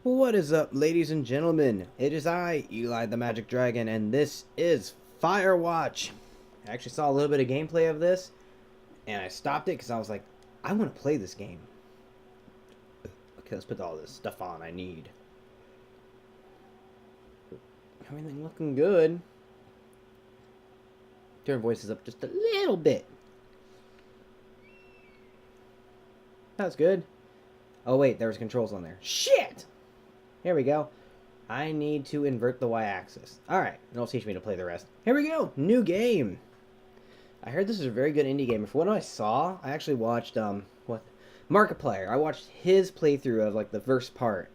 What is up, ladies and gentlemen? It is I, Eli the Magic Dragon, and this is Firewatch. I actually saw a little bit of gameplay of this, and I stopped it because I was like, I want to play this game. Okay, let's put all this stuff on I need. Everything looking good. Turn voices up just a little bit. That's good. Oh wait, there was controls on there. Shit! Here we go. I need to invert the y-axis. Alright, it'll teach me to play the rest. Here we go! New game! I heard this is a very good indie game. From what I saw, I actually watched, Markiplier. I watched his playthrough of, like, the first part.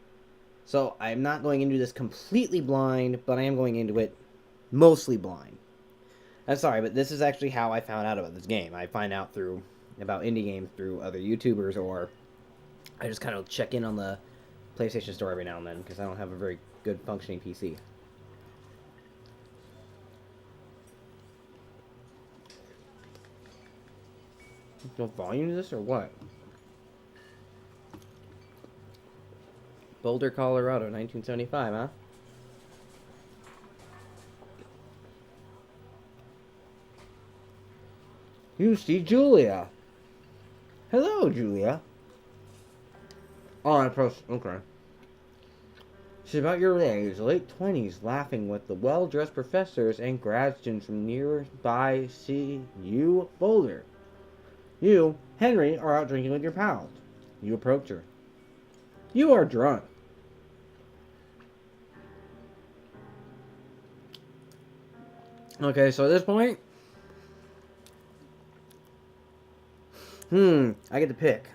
So, I'm not going into this completely blind, but I am going into it mostly blind. I'm sorry, but this is actually how I found out about this game. I find out about indie games through other YouTubers, or I just kind of check in on the PlayStation Store every now and then, because I don't have a very good functioning PC. No volume to this, or what? Boulder, Colorado, 1975, huh? You see Julia. Hello, Julia. Oh, I pressed. Okay. She's about your age, late 20s, laughing with the well-dressed professors and grad students from nearby CU Boulder. You, Henry, are out drinking with your pals. You approach her. You are drunk. Okay, so at this point, I get to pick.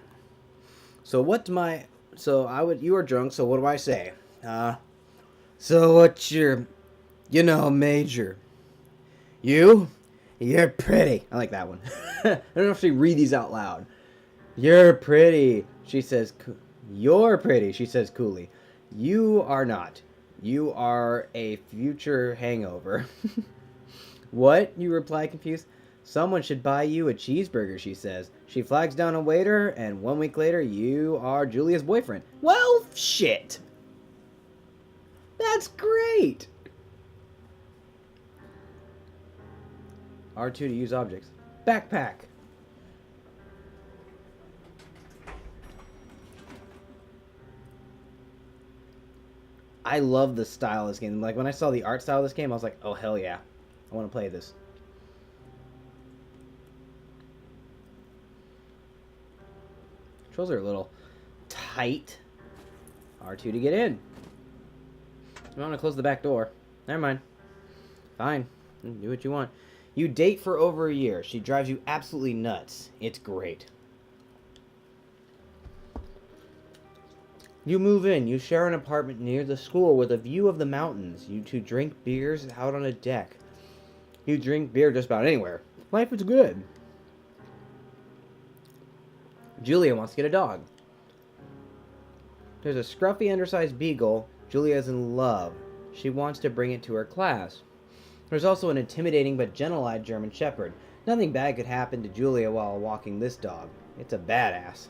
So you are drunk, so what do I say? So what's your, major? You're pretty. I like that one. I don't know if she read these out loud. You're pretty, she says. You're pretty, she says coolly. You are not. You are a future hangover. What? You reply confused. Someone should buy you a cheeseburger, she says. She flags down a waiter, and 1 week later, you are Julia's boyfriend. Well, shit. That's great. R2 to use objects. Backpack. I love the style of this game. Like, when I saw the art style of this game, I was like, oh, hell yeah. I want to play this. Controls are a little tight. R2 to get in. I want to close the back door. Never mind. Fine. Do what you want. You date for over a year. She drives you absolutely nuts. It's great. You move in. You share an apartment near the school with a view of the mountains. You two drink beers out on a deck. You drink beer just about anywhere. Life is good. Julia wants to get a dog. There's a scruffy, undersized beagle. Julia's in love. She wants to bring it to her class. There's also an intimidating but gentle-eyed German Shepherd. Nothing bad could happen to Julia while walking this dog. It's a badass.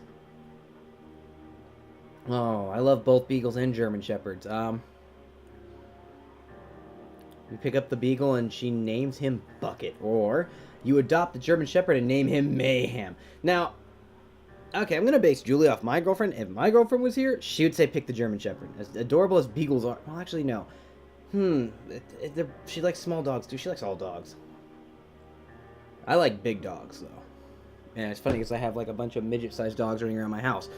Oh, I love both beagles and German Shepherds. You pick up the beagle and she names him Bucket. Or you adopt the German Shepherd and name him Mayhem. Now, okay, I'm going to base Julia off my girlfriend. If my girlfriend was here, she would say pick the German Shepherd. As adorable as beagles are... Well, actually, no. She likes small dogs, too. She likes all dogs. I like big dogs, though. And it's funny because I have, like, a bunch of midget-sized dogs running around my house.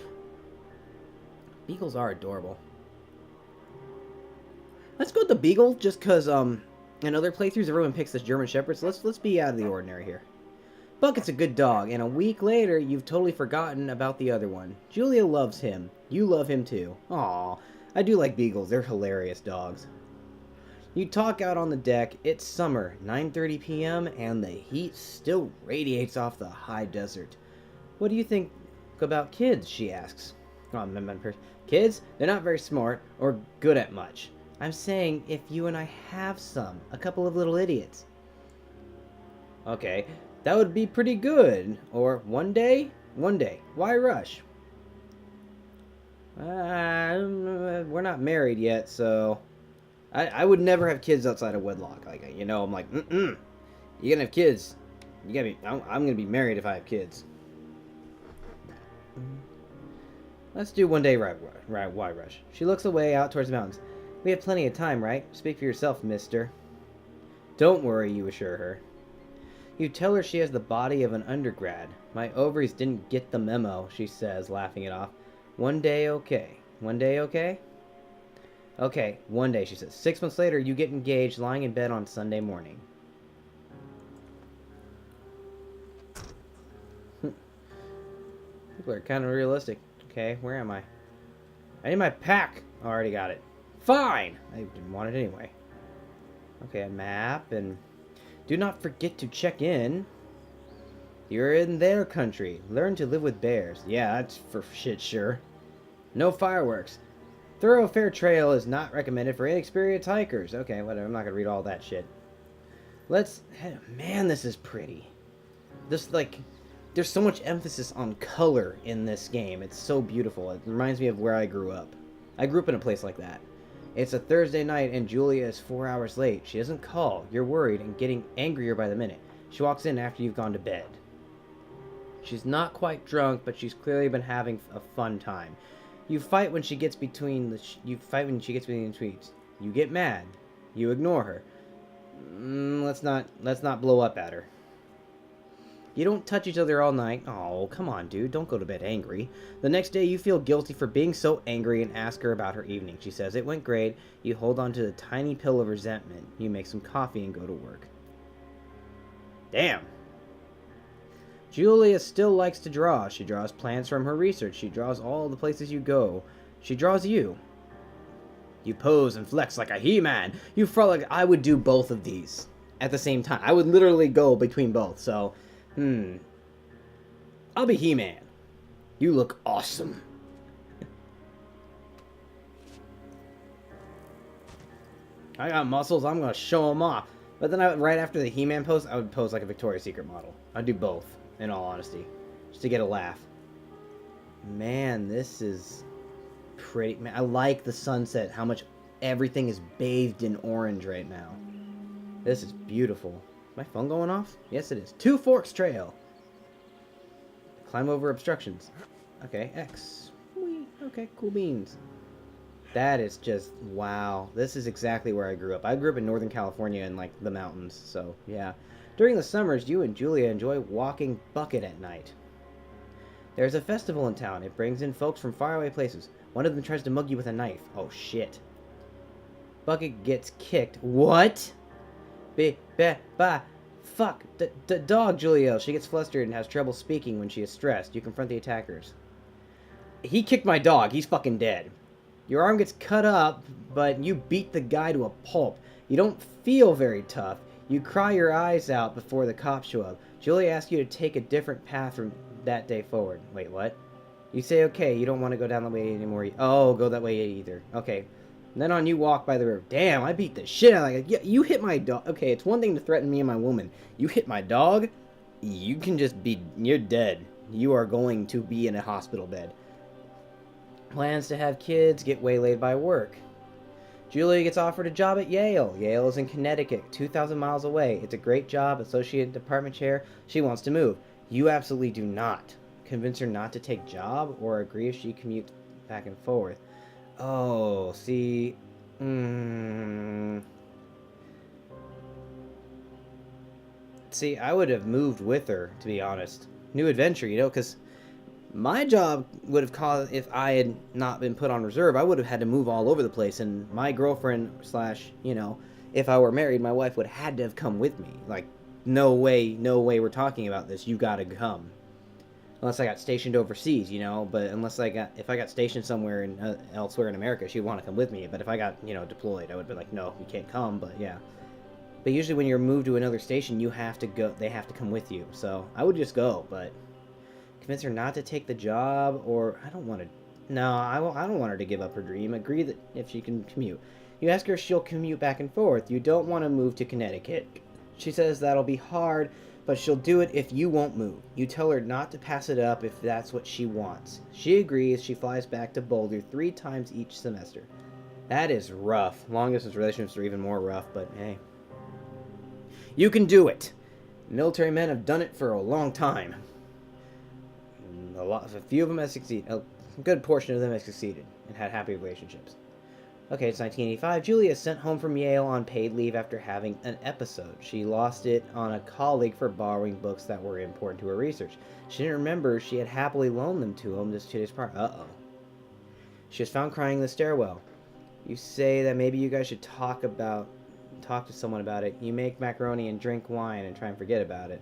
Beagles are adorable. Let's go with the beagle, just because, in other playthroughs, everyone picks this German Shepherd, so let's be out of the ordinary here. Bucket's a good dog, and a week later, you've totally forgotten about the other one. Julia loves him. You love him, too. Aw, I do like beagles. They're hilarious dogs. You talk out on the deck. It's summer, 9:30 p.m., and the heat still radiates off the high desert. What do you think about kids, she asks. Oh, kids? They're not very smart or good at much. I'm saying if you and I have some. A couple of little idiots. Okay, that would be pretty good. Or one day? One day. Why rush? We're not married yet, so I would never have kids outside of wedlock. Like, you know, I'm like, mm-mm. You're gonna have kids. You gotta be. I'm gonna be married if I have kids. Let's do one day right, rush. She looks away out towards the mountains. We have plenty of time, right? Speak for yourself, mister. Don't worry, you assure her. You tell her she has the body of an undergrad. My ovaries didn't get the memo, she says, laughing it off. One day, okay. One day, okay? Okay, one day, she says. 6 months later, you get engaged, lying in bed on Sunday morning. People are kind of realistic. Okay, where am I? I need my pack. I already got it. Fine! I didn't want it anyway. Okay, a map, and do not forget to check in. You're in their country. Learn to live with bears. Yeah, that's for shit sure. No fireworks. Thoroughfare trail is not recommended for inexperienced hikers. Okay, whatever. I'm not gonna read all that shit. Man, this is pretty. This, like, there's so much emphasis on color in this game. It's so beautiful. It reminds me of where I grew up. I grew up in a place like that. It's a Thursday night and Julia is 4 hours late. She doesn't call. You're worried and getting angrier by the minute. She walks in after you've gone to bed. She's not quite drunk, but she's clearly been having a fun time. You fight when she gets between the tweets. You get mad. You ignore her. Let's not blow up at her. You don't touch each other all night. Oh, come on, dude. Don't go to bed angry. The next day, you feel guilty for being so angry and ask her about her evening. She says it went great. You hold on to the tiny pill of resentment. You make some coffee and go to work. Damn. Julia still likes to draw. She draws plans from her research. She draws all the places you go. She draws you. You pose and flex like a He-Man. You frolic. I would do both of these at the same time. I would literally go between both. So, I'll be He-Man. You look awesome. I got muscles. I'm going to show them off. But then right after the He-Man pose, I would pose like a Victoria's Secret model. I'd do both, in all honesty. Just to get a laugh. Man, this is pretty. Man, I like the sunset. How much everything is bathed in orange right now. This is beautiful. Is my phone going off? Yes, it is. Two Forks Trail. Climb over obstructions. Okay, X. Whee. Okay, cool beans. That is just, wow. This is exactly where I grew up. I grew up in Northern California in, like, the mountains, so, yeah. During the summers, you and Julia enjoy walking Bucket at night. There's a festival in town. It brings in folks from faraway places. One of them tries to mug you with a knife. Oh, shit. Bucket gets kicked. What? Fuck. The dog, Julia yells. She gets flustered and has trouble speaking when she is stressed. You confront the attackers. He kicked my dog. He's fucking dead. Your arm gets cut up, but you beat the guy to a pulp. You don't feel very tough. You cry your eyes out before the cops show up. Julia asks you to take a different path from that day forward. Wait, what? You say, okay, you don't want to go down that way anymore. Oh, go that way either. Okay. And then on you walk by the river. Damn, I beat the shit out of it. Yeah, you hit my dog. Okay, it's one thing to threaten me and my woman. You hit my dog, you can just be... You're dead. You are going to be in a hospital bed. Plans to have kids, get waylaid by work. Julia gets offered a job at Yale. Yale is in Connecticut, 2,000 miles away. It's a great job, associate department chair. She wants to move. You absolutely do not. Convince her not to take job or agree if she commutes back and forth. Oh, see... See, I would have moved with her, to be honest. New adventure, you know, because... My job would have caused, if I had not been put on reserve, I would have had to move all over the place, and my girlfriend / you know, if I were married, my wife would have had to have come with me. Like, no way we're talking about this, you gotta come. Unless I got stationed overseas, you know, but if I got stationed somewhere elsewhere in America, she'd want to come with me, but if I got, you know, deployed, I would be like, no, you can't come, but yeah. But usually when you're moved to another station, you have to go, they have to come with you, so I would just go, but... Convince her not to take the job, or I don't want to. No, I don't want her to give up her dream. Agree that if she can commute. You ask her if she'll commute back and forth. You don't want to move to Connecticut. She says that'll be hard, but she'll do it if you won't move. You tell her not to pass it up if that's what she wants. She agrees. She flies back to Boulder 3 times each semester. That is rough. Long-distance relationships are even more rough, but hey. You can do it. Military men have done it for a long time. A few of them have succeeded. A good portion of them have succeeded and had happy relationships. Okay, it's 1985. Julia is sent home from Yale on paid leave after having an episode. She lost it on a colleague for borrowing books that were important to her research. She didn't remember she had happily loaned them to him just 2 days prior. Uh-oh. She was found crying in the stairwell. You say that maybe you guys should talk to someone about it. You make macaroni and drink wine and try and forget about it.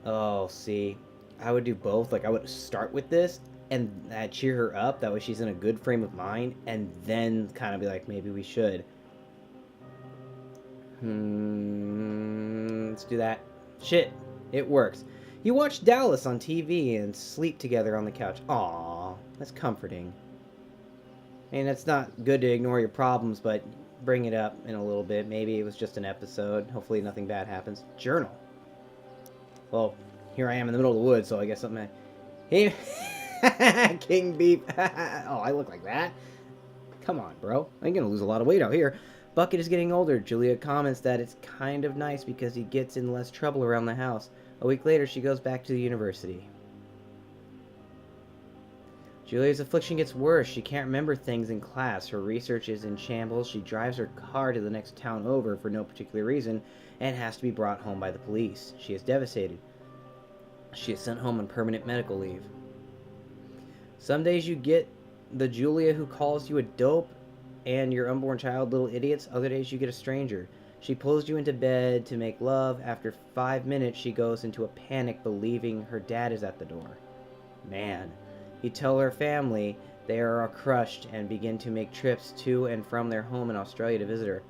Oh, see. I would do both. Like, I would start with this and cheer her up. That way she's in a good frame of mind. And then kind of be like, maybe we should. Let's do that. Shit. It works. You watch Dallas on TV and sleep together on the couch. Aww. That's comforting. And it's not good to ignore your problems, but bring it up in a little bit. Maybe it was just an episode. Hopefully nothing bad happens. Journal. Well, here I am in the middle of the woods, so I guess something... Hey, King Beef. Oh, I look like that? Come on, bro. I'm gonna lose a lot of weight out here. Bucket is getting older. Julia comments that it's kind of nice because he gets in less trouble around the house. A week later, she goes back to the university. Julia's affliction gets worse. She can't remember things in class. Her research is in shambles. She drives her car to the next town over for no particular reason and has to be brought home by the police. She is devastated. She is sent home on permanent medical leave. Some days you get the Julia who calls you a dope and your unborn child little idiots. Other days you get a stranger. She pulls you into bed to make love. After 5 minutes, she goes into a panic, believing her dad is at the door. Man. You tell her family they are crushed and begin to make trips to and from their home in Australia to visit her.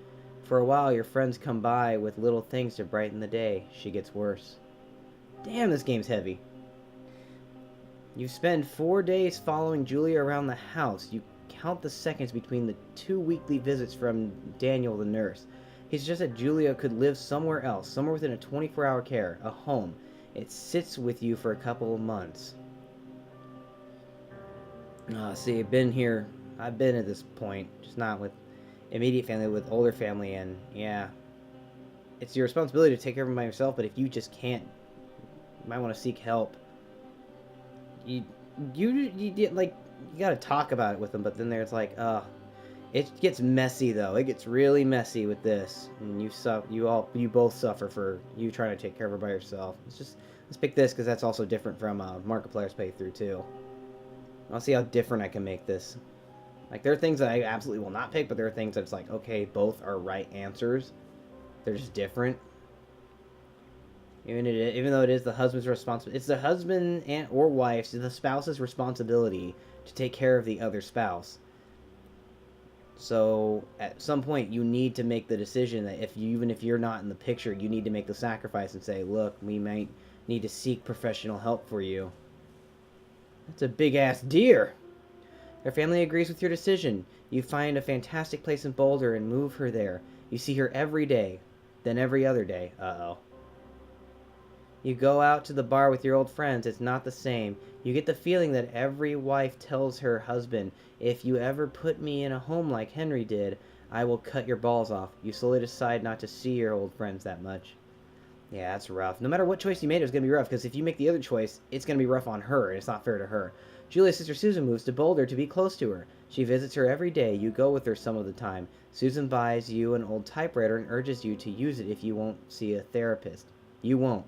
For a while, your friends come by with little things to brighten the day. She gets worse. Damn, this game's heavy. You spend 4 days following Julia around the house. You count the seconds between the 2 weekly visits from Daniel the nurse. He suggests that Julia could live somewhere else, somewhere within a 24-hour care, a home. It sits with you for a couple of months. See, I've been here. I've been at this point, just not with immediate family, with older family, and yeah, it's your responsibility to take care of them by yourself. But if you just can't, you might want to seek help. You gotta talk about it with them. But then there's like, it gets messy though. It gets really messy with this, and you both suffer for you trying to take care of her by yourself. Let's pick this because that's also different from Markiplier's playthrough too. I'll see how different I can make this. Like, there are things that I absolutely will not pick, but there are things that's like, okay, both are right answers. They're just different. Even though it is the husband's responsibility, it's the husband or wife's, the spouse's responsibility to take care of the other spouse. So, at some point, you need to make the decision that even if you're not in the picture, you need to make the sacrifice and say, look, we might need to seek professional help for you. That's a big-ass deer. Her family agrees with your decision. You find a fantastic place in Boulder and move her there. You see her every day, then every other day. Uh-oh. You go out to the bar with your old friends. It's not the same. You get the feeling that every wife tells her husband, if you ever put me in a home like Henry did, I will cut your balls off. You slowly decide not to see your old friends that much. Yeah, that's rough. No matter what choice you made, it was going to be rough, because if you make the other choice, it's going to be rough on her, and it's not fair to her. Julia's sister Susan moves to Boulder to be close to her. She visits her every day. You go with her some of the time. Susan buys you an old typewriter and urges you to use it if you won't see a therapist. You won't.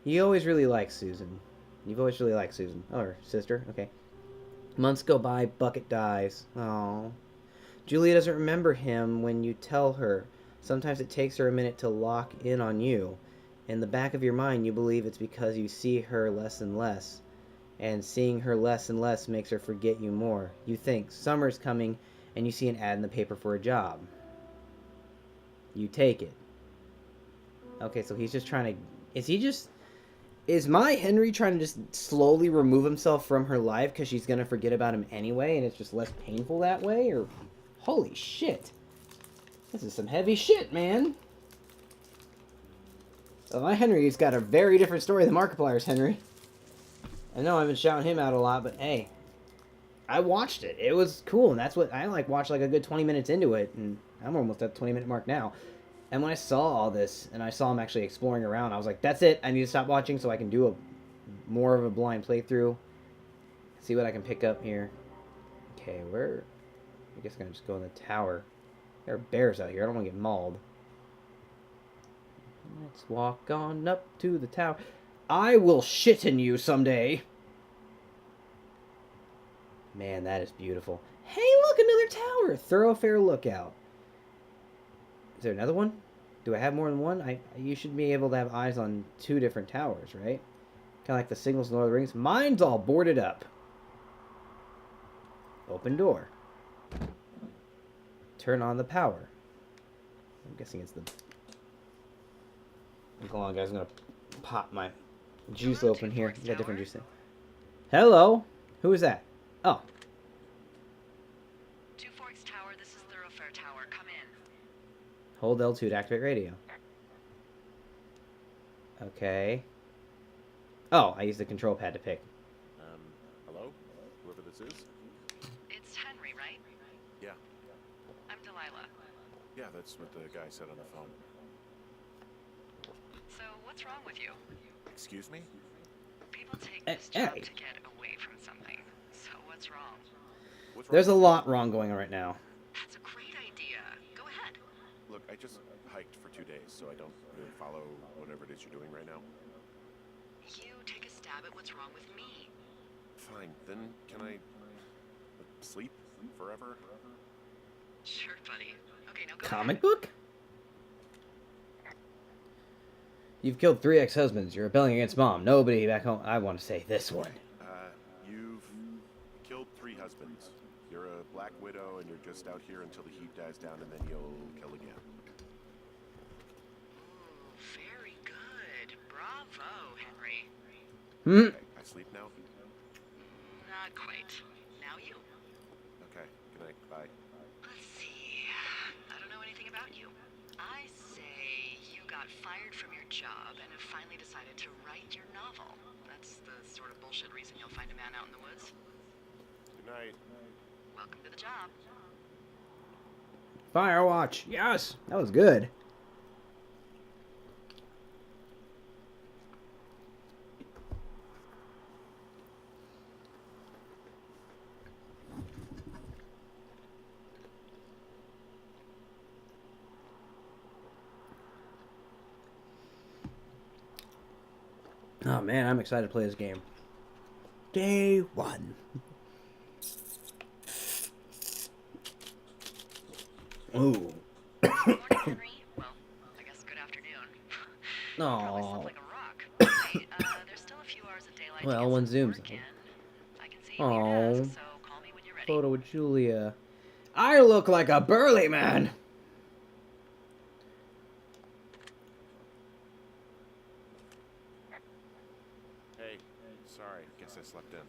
You always really like Susan. You've always really liked Susan. Oh, her sister. Okay. Months go by. Bucket dies. Oh. Julia doesn't remember him when you tell her. Sometimes it takes her a minute to lock in on you. In the back of your mind, you believe it's because you see her less and less. And seeing her less and less makes her forget you more. You think, summer's coming, and you see an ad in the paper for a job. You take it. Okay, so he's just trying to... Is my Henry trying to just slowly remove himself from her life because she's going to forget about him anyway, and it's just less painful that way? Or... Holy shit. This is some heavy shit, man. My Henry's got a very different story than Markiplier's Henry. I know I've been shouting him out a lot, but hey, I watched it. It was cool, and that's what I like. Watched like a good 20 minutes into it, and I'm almost at the 20-minute mark now. And when I saw all this, and I saw him actually exploring around, I was like, "That's it. I need to stop watching so I can do a more of a blind playthrough. See what I can pick up here." Okay, where? I guess I'm gonna just go in the tower. There are bears out here. I don't want to get mauled. Let's walk on up to the tower. I will shit in you someday. Man, that is beautiful. Hey, look, another tower. Thoroughfare Lookout. Is there another one? Do I have more than one? You should be able to have eyes on 2 different towers, right? Kind of like the signals in Lord of the Rings. Mine's all boarded up. Open door. Turn on the power. I'm guessing it's the... Hold on, guys. I'm going to pop my juice open here. We got different juice there. Hello? Who is that? Oh. Two Forks Tower, this is Thoroughfare Tower. Come in. Hold L2 to activate radio. Okay. Oh, I used the control pad to pick. Hello? Whoever this is? It's Henry, right? Yeah. I'm Delilah. Yeah, that's what the guy said on the phone. So, what's wrong with you? Excuse me? People take this job to get away from something. So, what's wrong? There's a lot wrong going on right now. That's a great idea. Go ahead. Look, I just hiked for 2 days, so I don't really follow whatever it is you're doing right now. You take a stab at what's wrong with me. Fine, then can I sleep forever? Sure, buddy. Okay, now go Comic ahead. book? You've killed 3 ex-husbands. You're rebelling against Mom. Nobody back home. I want to say this one. You've killed 3 husbands. You're a black widow, and you're just out here until the heat dies down, and then you'll kill again. Ooh, very good. Bravo, Henry. Okay, I sleep now? Not quite. Now you. Okay, good night, bye. Let's see. I don't know anything about you. I say you got fired from your job and have finally decided to write your novel. That's the sort of bullshit reason you'll find a man out in the woods. Good night. Welcome to the job. Firewatch. Yes. That was good. Oh man, I'm excited to play this game. Day 1. Ooh. Morning, Henry. Well, I guess good afternoon. Probably Aww. slept like a rock. Hey, there's still a few hours of daylight Well, to when get some Zoom's work on. in. I can see you at your Aww. desk, so call me when you're ready. Photo with Julia. I look like a burly man. Hey, sorry, guess I slept in.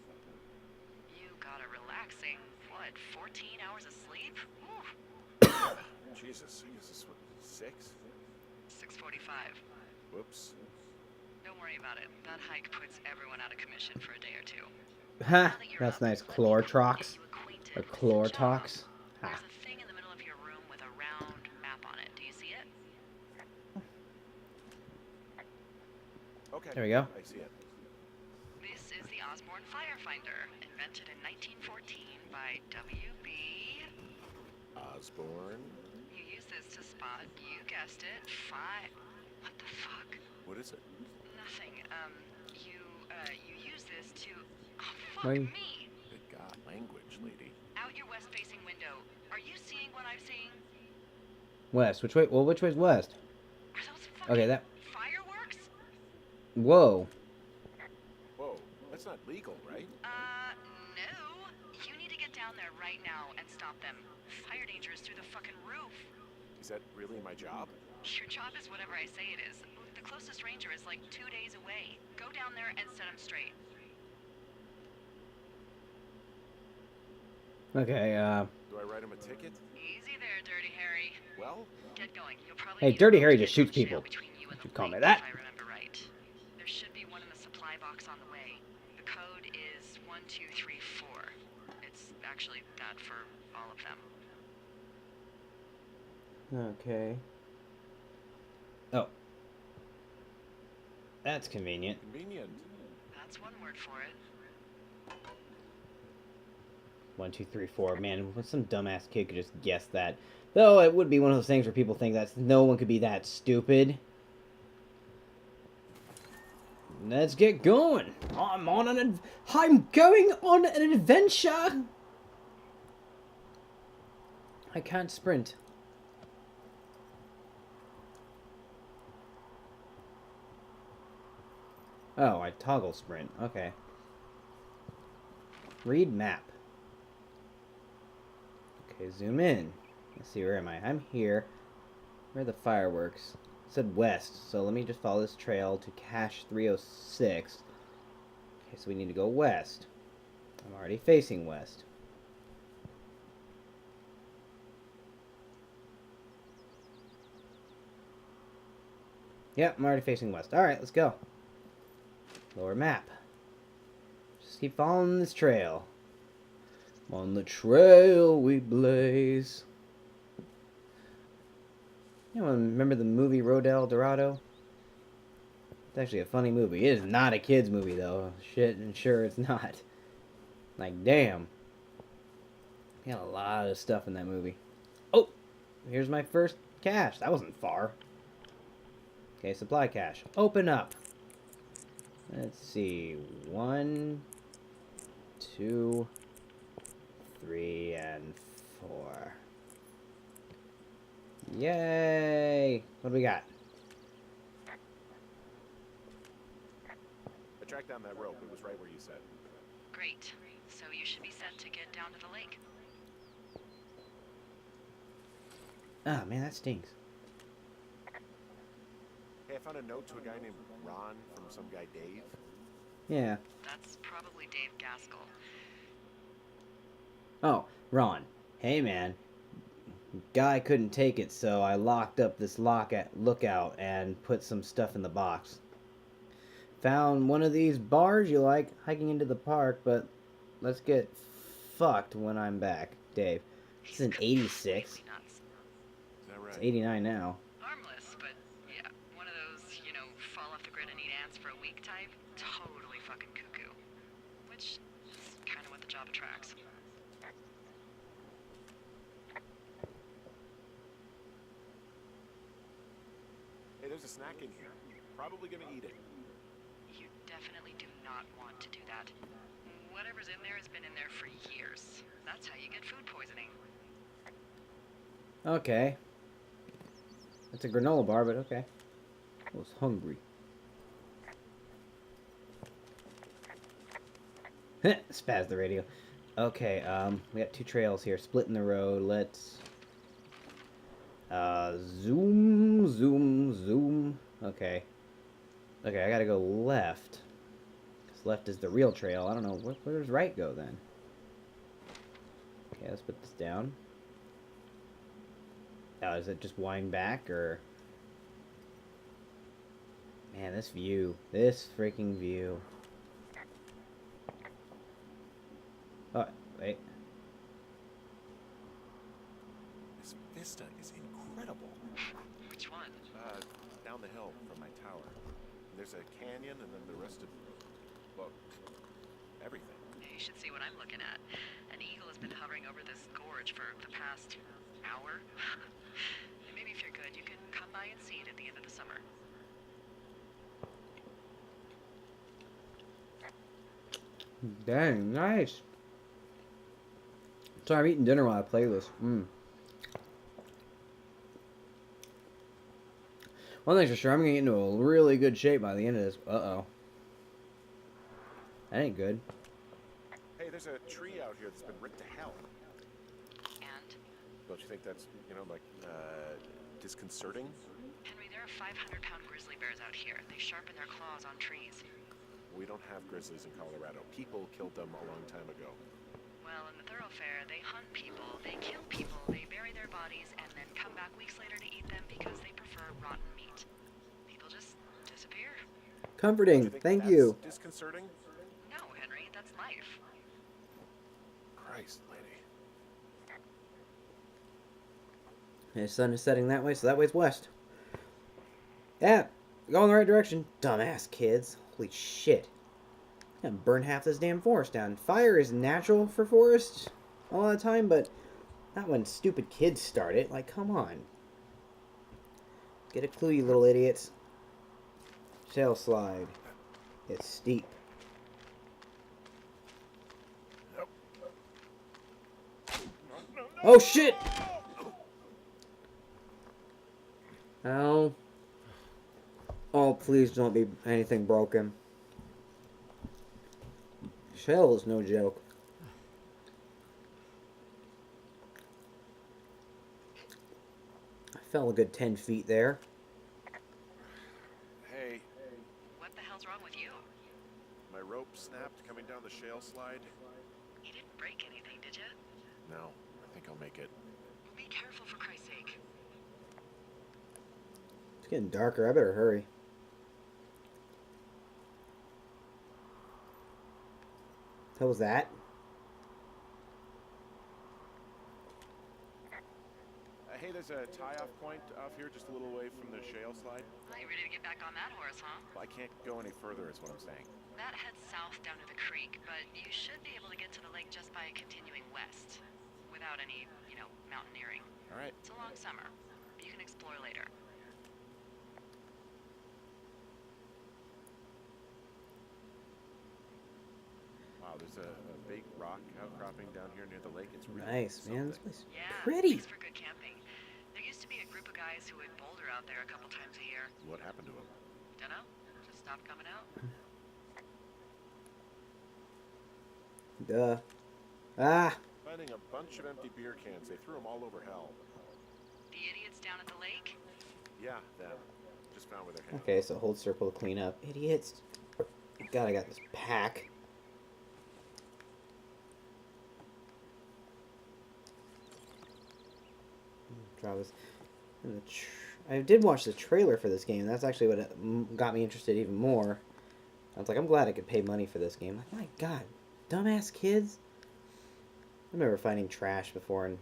You got a relaxing, what, 14 hours of sleep? Ooh, Jesus, is this what, 6? 6:45. Whoops. Don't worry about it. That hike puts everyone out of commission for a day or 2. Ha, Now that you're that's up, nice. let me Chlorotrox. get you acquainted Or with the Chlorotox. job. Ha. There's a thing in the middle of your room with a round map on it. Do you see it? Okay. There we go. I see it. This is the Osborne Firefinder, invented in 1914 by W.B. Osborne? You use this to spot, you guessed it, What the fuck? What is it? Nothing. You use this to... Oh, fuck Why- me! Good God, language, lady. Out your west-facing window. Are you seeing what I'm seeing? West. Which way? Well, which way's west? Are those fucking Okay, that. fireworks? Whoa. Whoa, that's not legal, right? No. You need to get down there right now and stop them. Fire danger is through the fucking roof. Is that really my job? Your job is whatever I say it is. The closest ranger is like 2 days away. Go down there and set him straight. Okay, Do I write him a ticket? Easy there, Dirty Harry. Well, Get going. You'll probably Hey, need Dirty a Harry rope to just get shoots from jail people. between you and You the call me lake, that? if I remember 2, 3, 4. It's actually that for all of them. Okay. Oh. That's convenient. Convenient. That's one word for it. 1, 2, 3, 4. Man, some dumbass kid could just guess that. Though it would be one of those things where people think that no one could be that stupid. Let's get going. I'm going on an adventure. I can't sprint. Oh, I toggle sprint. Okay. Read map. Okay, zoom in. Let's see, where am I? I'm here. Where are the fireworks? It said west, so let me just follow this trail to cache 306. Okay, so we need to go west. I'm already facing west. Yep, I'm already facing west. Alright, let's go. Lower map. Just keep following this trail. On the trail we blaze. Anyone remember the movie Road to El Dorado? It's actually a funny movie. It is not a kid's movie, though. Shit, and sure it's not. Like, damn. We got a lot of stuff in that movie. Oh! Here's my first cache. That wasn't far. Okay, supply cache. Open up. Let's see. 1, 2, 3, and 4. Yay! What do we got? I tracked down that rope. It was right where you said. Great. So you should be set to get down to the lake. Ah, man, that stinks. Hey, I found a note to a guy named Ron from some guy Dave. Yeah. That's probably Dave Gaskell. Oh, Ron. Hey, man. Guy couldn't take it, so I locked up this lookout and put some stuff in the box. Found one of these bars you like hiking into the park, but let's get fucked when I'm back. Dave. This is an 86. Completely nuts. Is that right? It's 89 now. Harmless, but yeah, one of those, fall off the grid and eat ants for a week type. Totally fucking cuckoo. Which is kind of what the job attracts. Hey, there's a snack in here. Probably gonna eat it. You definitely do not want to do that. Whatever's in there has been in there for years. That's how you get food poisoning. Okay. It's a granola bar, but okay. I was hungry. Spaz the radio. Okay, we got 2 trails here, splitting the road. Let's zoom, zoom, zoom. Okay. Okay, I gotta go left. Because left is the real trail. I don't know, where does right go then? Okay, let's put this down. Oh, does it just wind back, or... Man, this view. This freaking view. Oh, wait. This vista is incredible. Which one? Down the hill from my tower. There's a canyon and then the rest of... Well, everything. You should see what I'm looking at. An eagle has been hovering over this gorge for the past hour. Maybe if you're good, you can come by and see it at the end of the summer. Dang, nice. Sorry, I'm eating dinner while I play this. One thing's for sure, I'm gonna get into a really good shape by the end of this. Uh-oh. That ain't good. Hey, there's a tree out here that's been ripped to hell. And, Don't you think that's, disconcerting? Henry, there are 500-pound grizzly bears out here. They sharpen their claws on trees. We don't have grizzlies in Colorado. People killed them a long time ago. Well, in the thoroughfare, they hunt people, they kill people, they bury their bodies, and then come back weeks later to eat them because they prefer rotten meat. People just disappear. Comforting. Don't you think Thank that's you. disconcerting? No, Henry, that's life. Christ, lady. The sun is setting that way, so that way's west. Yeah, go in the right direction. Dumbass kids. Holy shit. I'm gonna burn half this damn forest down. Fire is natural for forests a lot of the time, but not when stupid kids start it. Like, come on. Get a clue, you little idiots. Shale slide. It's steep. Nope. No, Oh shit! Oh. Oh, please don't be anything broken. Shale is no joke. I fell a good 10 feet there. Hey, What the hell's wrong with you? my rope snapped coming down the shale slide. You didn't break anything, did you? No, I think I'll make it. Be careful, for Christ's sake. It's getting darker. I better hurry. How was that? Hey, there's a tie-off point off here just a little away from the shale slide. Are you ready to get back on that horse, huh? Well, I can't go any further is what I'm saying. That heads south down to the creek, but you should be able to get to the lake just by continuing west. Without any, mountaineering. All right. It's a long summer. You can explore later. Wow, there's a big rock outcropping down here near the lake. It's really Nice, man. This something. place is Yeah, pretty. makes for good camping. There used to be a group of guys who would boulder out there a couple times a year. What happened to him? Dunno, just stopped coming out. Duh. Ah! Finding a bunch of empty beer cans. They threw them all over hell. The idiots down at the lake? Yeah, them. Just found where they're hanging. Okay, so hold circle to clean up. Idiots. God, I got this pack. Travis. I did watch the trailer for this game. That's actually what got me interested even more. I was like, I'm glad I could pay money for this game. Like, my God, dumbass kids. I remember finding trash before in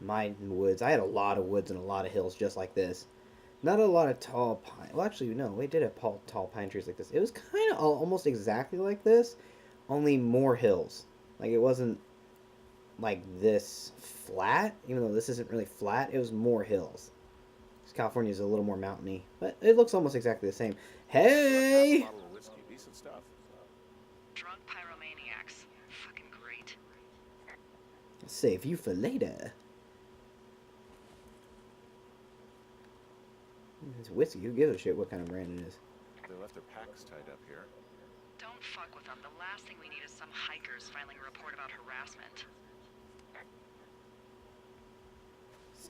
my woods. I had a lot of woods and a lot of hills just like this. Not a lot of tall pine. Well, actually, no, we did have tall pine trees like this. It was kind of almost exactly like this, only more hills. Like, it wasn't like this flat, even though this isn't really flat. It was more hills. California is a little more mountainy, but it looks almost exactly the same. Hey! Bottle of whiskey, decent stuff. Drunk pyromaniacs. Fucking great. Save you for later. It's whiskey. Who gives a shit what kind of brand it is? They left their packs tied up here. Don't fuck with them. The last thing we need is some hikers filing a report about harassment.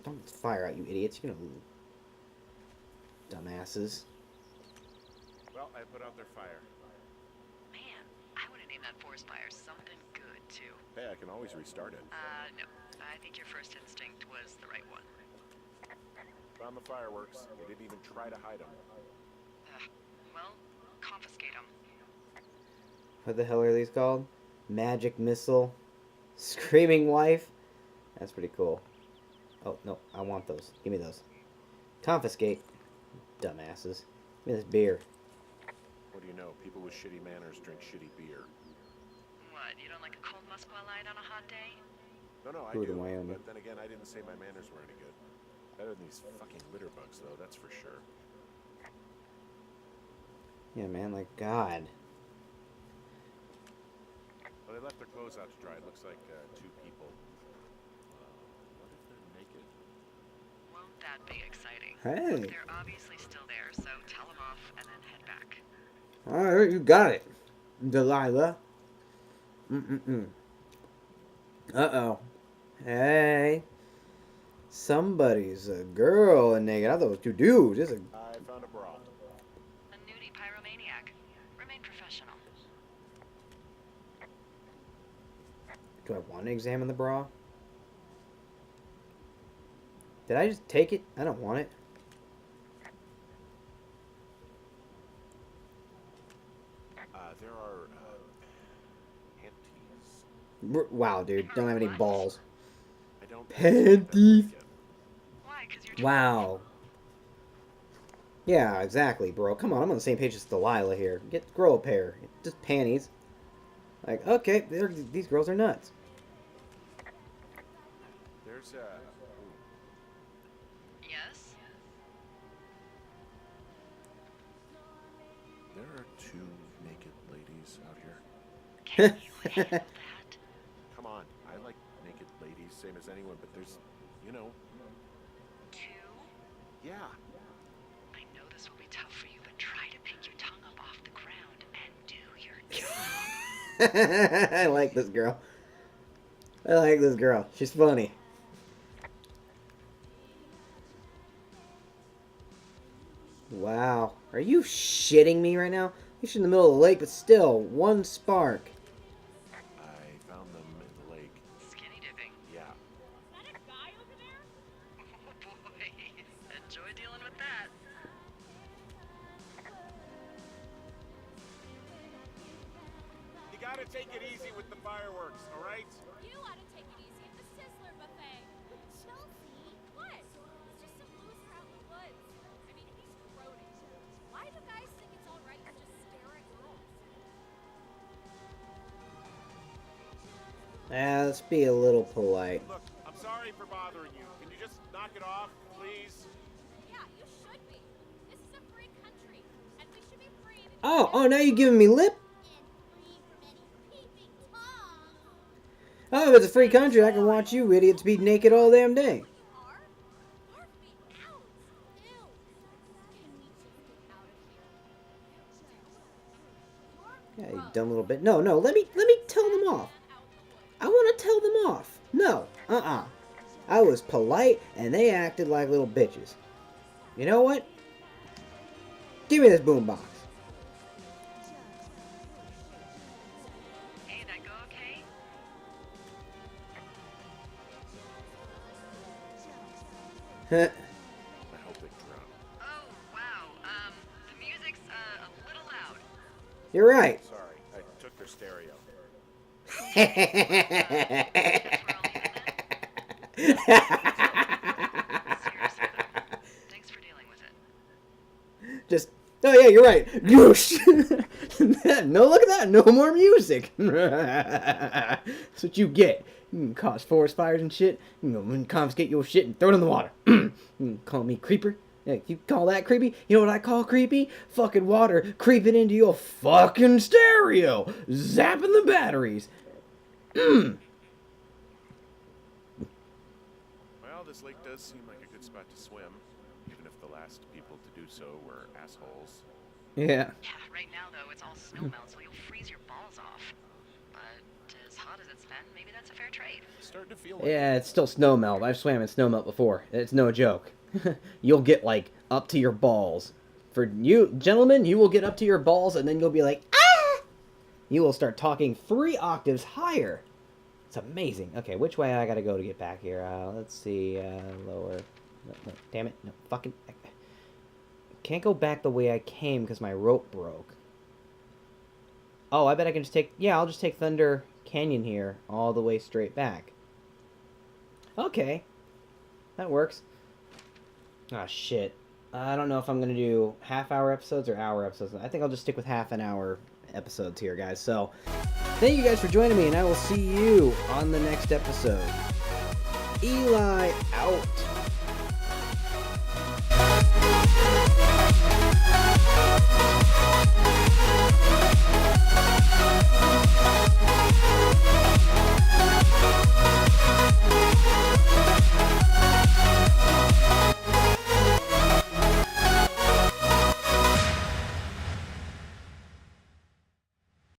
Don't fire out, you idiots. You're gonna... Dumbasses. Well, I put out their fire. Man, I would have named that forest fire something good, too. Hey, I can always restart it. No. I think your first instinct was the right one. Found the fireworks. They didn't even try to hide them. Well, confiscate them. What the hell are these called? Magic missile. Screaming wife. That's pretty cool. Oh, no. I want those. Give me those. Confiscate. Dumbasses. Give me this beer. What do you know? People with shitty manners drink shitty beer. What, you don't like a cold Muscat light on a hot day? No, I Food in do. Wyoming. But then again, I didn't say my manners were any good. Better than these fucking litter bugs, though. That's for sure. Yeah, man. Like, God. Well, they left their clothes out to dry. It looks like two people. What if they're naked? Won't that be exciting? Hey. They're obviously still there, so tell them off and then head back. Alright, you got it. Delilah. Uh-oh. Hey. Somebody's a girl and naked. I thought it was two dudes. This is a... I found a bra. A nudie pyromaniac. Remain professional. Do I want to examine the bra? Did I just take it? I don't want it. There are panties. Wow, dude. Don't have any balls. I don't Panties. Why? Because you're Wow. Yeah, exactly, bro. Come on, I'm on the same page as Delilah here. Grow a pair. Just panties. Like, okay, these girls are nuts. There's Yes? there are 2 naked ladies out here. Can you handle that? Come on, I like naked ladies, same as anyone, but there's, you know, 2? yeah. I know this will be tough for you, but try to pick your tongue up off the ground and do your job. I like this girl. I like this girl. She's funny. Wow. Are you shitting me right now? You're in the middle of the lake, but still, one spark. I found them in the lake. Skinny dipping. Yeah. Is that a guy over there? Oh boy. Enjoy dealing with that. You gotta take it easy with the fireworks, all right? You ought to take it easy at the Sizzler buffet. Chelsea, what? It's just some loser out in the woods. I mean, he's groaning. Why do guys think it's all right to just stare at girls? Let's be a little polite. Look, I'm sorry for bothering you. Can you just knock it off, please? Yeah, you should be. This is a free country, and we should be free to do Oh, now you're giving me lip? and free from any peeping toms. Oh, if it's a free country, I can watch you idiots be naked all damn day. You are? Harvey, out! Ew! Can we just get out of here? Yeah, you dumb little bit. No, let me tell them off. I want to tell them off. No, I was polite, and they acted like little bitches. You know what? Give me this boombox. Hey, that go okay? I hope it drowned. Oh, wow. The music's a little loud. You're right. Sorry, I took their stereo. Seriously, though. Thanks for dealing with it. Just, oh yeah, you're right. Goosh. No, look at that. No more music. That's what you get. You can cause forest fires and shit. You can confiscate your shit and throw it in the water. You can call me creeper. Yeah, you call that creepy? You know what I call creepy? Fucking water creeping into your fucking stereo, zapping the batteries. Well, this lake does seem like a good spot to swim, even if the last people to do so were assholes. Yeah. Yeah, right now, though, it's all snow melt, so you'll freeze your balls off. But as hot as it's been, maybe that's a fair trade. Starting to feel like Yeah, it's still snow melt. I've swam in snow melt before. It's no joke. You'll get, like, up to your balls. For you, gentlemen, you will get up to your balls, and then you'll be like, ah! You will start talking 3 octaves higher. It's amazing. Okay, which way I gotta go to get back here? Let's see, lower. No, damn it. No, fucking. I can't go back the way I came because my rope broke. Oh, I bet I can just take. Yeah, I'll just take Thunder Canyon here all the way straight back. Okay. That works. Ah, shit. I don't know if I'm going to do half-hour episodes or hour episodes. I think I'll just stick with half-an-hour episodes here, guys. So, thank you guys for joining me, and I will see you on the next episode. Eli out.